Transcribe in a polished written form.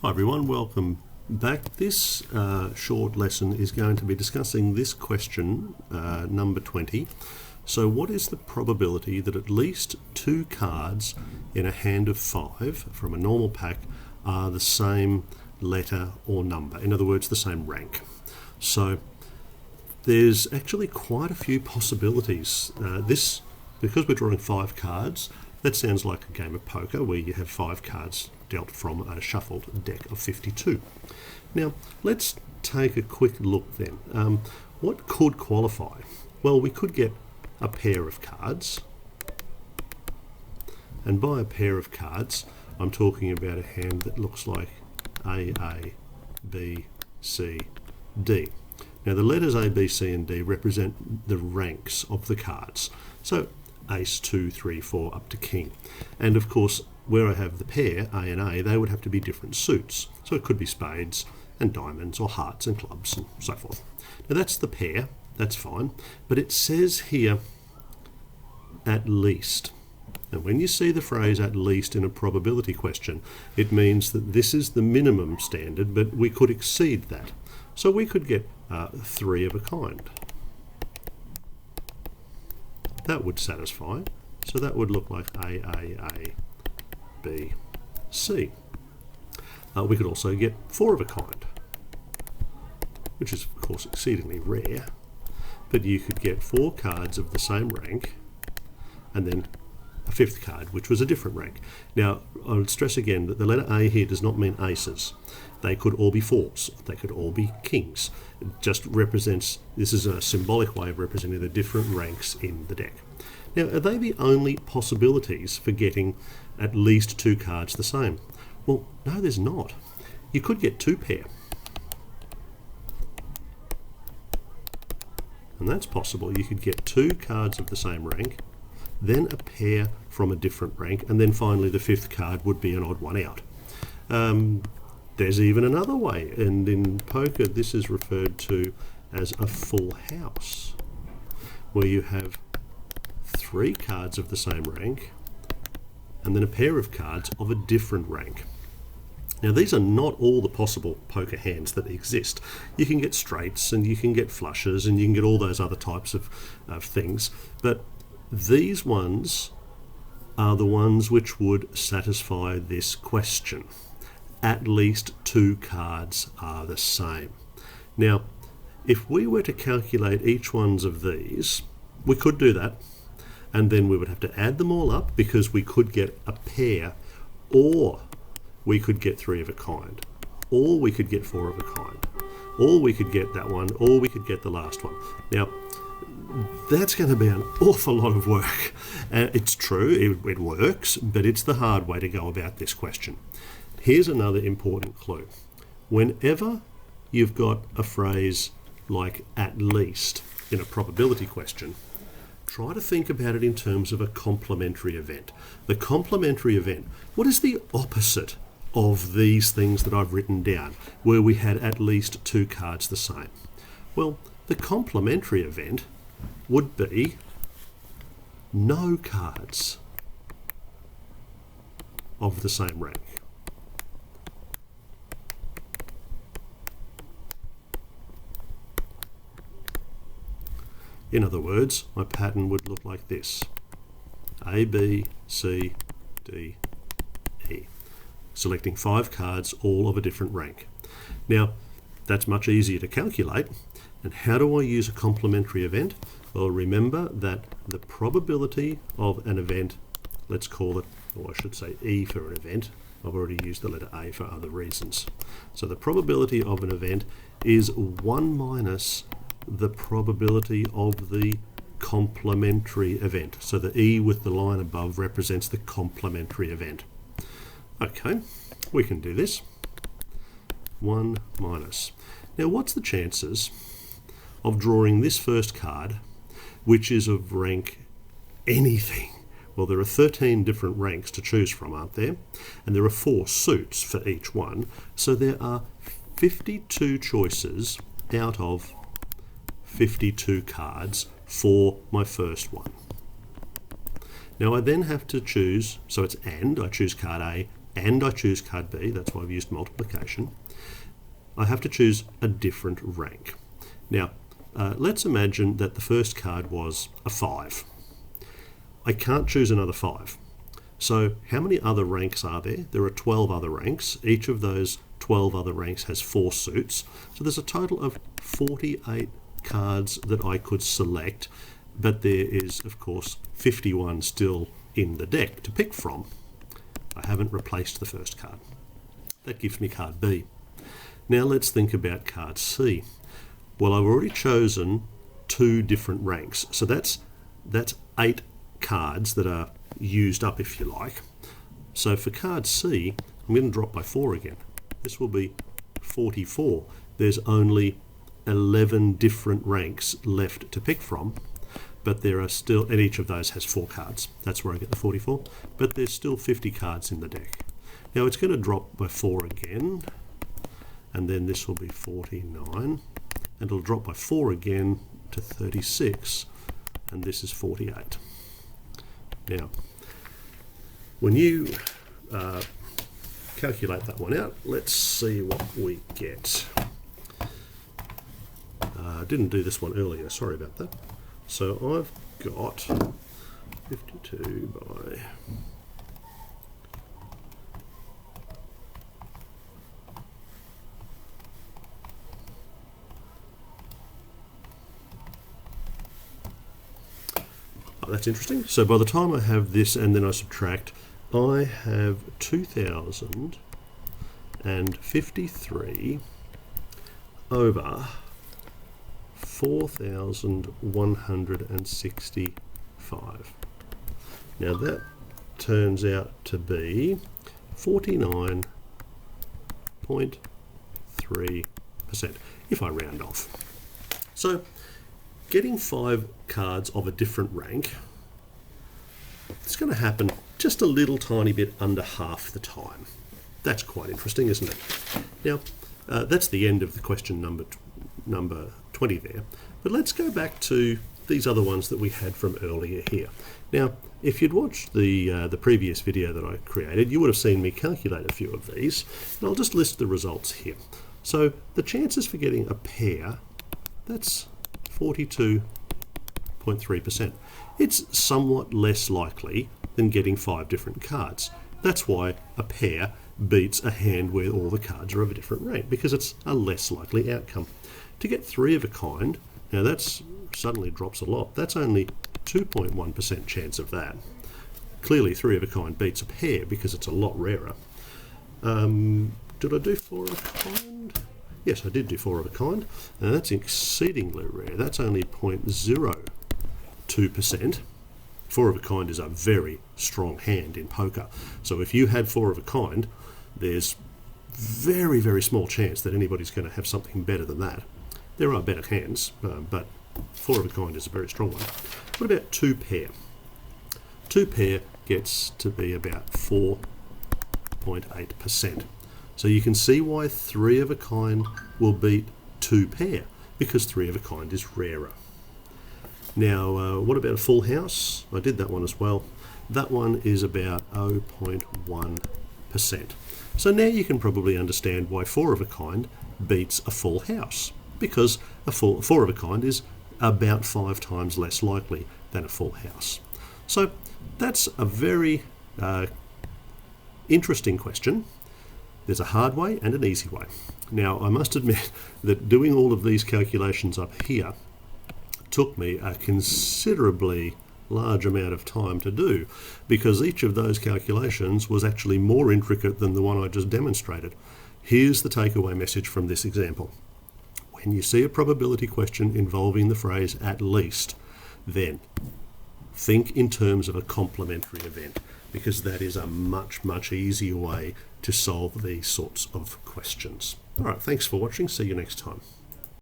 Hi everyone, welcome back. This short lesson is going to be discussing this question, number 20. So what is the probability that at least two cards in a hand of 5 from a normal pack are the same letter or number? In other words, the same rank. So there's actually quite a few possibilities. Because we're drawing 5 cards, that sounds like a game of poker where you have 5 cards dealt from a shuffled deck of 52. Now, let's take a quick look then. What could qualify? Well, we could get a pair of cards. And by a pair of cards, I'm talking about a hand that looks like A, B, C, D. Now, the letters A, B, C, and D represent the ranks of the cards. So, Ace, 2, 3, 4, up to King. And of course, where I have the pair, A and A, they would have to be different suits. So it could be spades and diamonds or hearts and clubs and so forth. Now that's the pair, that's fine. But it says here, at least. And when you see the phrase at least in a probability question, it means that this is the minimum standard, but we could exceed that. So we could get 3 of a kind. That would satisfy. So that would look like A, B, C. We could also get 4 of a kind, which is of course exceedingly rare, but you could get 4 cards of the same rank and then a 5th card, which was a different rank. Now, I would stress again that the letter A here does not mean aces. They could all be 4s. They could all be kings. It just represents, this is a symbolic way of representing the different ranks in the deck. Now, are they the only possibilities for getting at least 2 cards the same? Well, no, there's not. You could get 2 pair. And that's possible. You could get 2 cards of the same rank, then a pair from a different rank, and then finally the 5th card would be an odd one out. There's even another way, and in poker this is referred to as a full house, where you have 3 cards of the same rank and then a pair of cards of a different rank. Now these are not all the possible poker hands that exist. You can get straights and you can get flushes and you can get all those other types of things, but these ones are the ones which would satisfy this question. At least 2 cards are the same. Now, if we were to calculate each one of these, we could do that, and then we would have to add them all up because we could get a pair, or we could get 3 of a kind, or we could get 4 of a kind, or we could get that one, or we could get the last one. Now, that's going to be an awful lot of work. It's true, it works, but it's the hard way to go about this question. Here's another important clue. Whenever you've got a phrase like at least in a probability question, try to think about it in terms of a complementary event. The complementary event, what is the opposite of these things that I've written down, where we had at least 2 cards the same? Well, the complementary event would be no cards of the same rank. In other words, my pattern would look like this. A, B, C, D, E. Selecting 5 cards, all of a different rank. Now, that's much easier to calculate. And how do I use a complementary event? Well, remember that the probability of an event, let's call it, or I should say E for an event. I've already used the letter A for other reasons. So the probability of an event is 1 minus the probability of the complementary event. So the E with the line above represents the complementary event. Okay, we can do this. 1 minus. Now what's the chances of drawing this first card, which is of rank anything? Well, there are 13 different ranks to choose from, aren't there? And there are 4 suits for each one. So there are 52 choices out of 52 cards for my first one. Now I then have to choose, so it's and, I choose card A and I choose card B, that's why I've used multiplication, I have to choose a different rank. Now, let's imagine that the first card was a 5. I can't choose another 5. So how many other ranks are there? There are 12 other ranks. Each of those 12 other ranks has 4 suits. So there's a total of 48 cards that I could select, but there is, of course, 51 still in the deck to pick from. I haven't replaced the first card. That gives me card B. Now let's think about card C. Well, I've already chosen 2 different ranks, so that's 8 cards that are used up, if you like. So for card C, I'm going to drop by 4 again. This will be 44. There's only 11 different ranks left to pick from, but there are still, and each of those has 4 cards. That's where I get the 44, but there's still 50 cards in the deck. Now it's going to drop by 4 again, and then this will be 49, and it'll drop by 4 again to 36, and this is 48. Now, when you calculate that one out, let's see what we get. I didn't do this one earlier, sorry about that. So I've got 52 by... That's interesting. So by the time I have this and then I subtract, I have 2,053 over 4,165. Now that turns out to be 49.3% if I round off. So getting 5 cards of a different rank, it's going to happen just a little tiny bit under half the time. That's quite interesting, isn't it? Now, that's the end of the question number 20 there. But let's go back to these other ones that we had from earlier here. Now, if you'd watched the previous video that I created, you would have seen me calculate a few of these. And I'll just list the results here. So the chances for getting a pair, that's 42.3%. It's somewhat less likely than getting 5 different cards. That's why a pair beats a hand where all the cards are of a different rank, because it's a less likely outcome. To get 3 of a kind, now that's suddenly drops a lot. That's only 2.1% chance of that. Clearly 3 of a kind beats a pair because it's a lot rarer. Did I do 4 of a kind? Yes, I did do 4 of a kind. Now that's exceedingly rare. That's only 0.02%. 4 of a kind is a very strong hand in poker. So if you had 4 of a kind, there's very, very small chance that anybody's going to have something better than that. There are better hands, but 4 of a kind is a very strong one. What about 2 pair? 2 pair gets to be about 4.8%. So you can see why 3 of a kind will beat 2 pair, because 3 of a kind is rarer. Now, what about a full house? I did that one as well. That one is about 0.1%. So now you can probably understand why 4 of a kind beats a full house, because a 4 of a kind is about 5 times less likely than a full house. So that's a very interesting question. There's a hard way and an easy way. Now, I must admit that doing all of these calculations up here took me a considerably large amount of time to do, because each of those calculations was actually more intricate than the one I just demonstrated. Here's the takeaway message from this example. When you see a probability question involving the phrase "at least," then think in terms of a complementary event, because that is a much, much easier way to solve these sorts of questions. All right, thanks for watching. See you next time.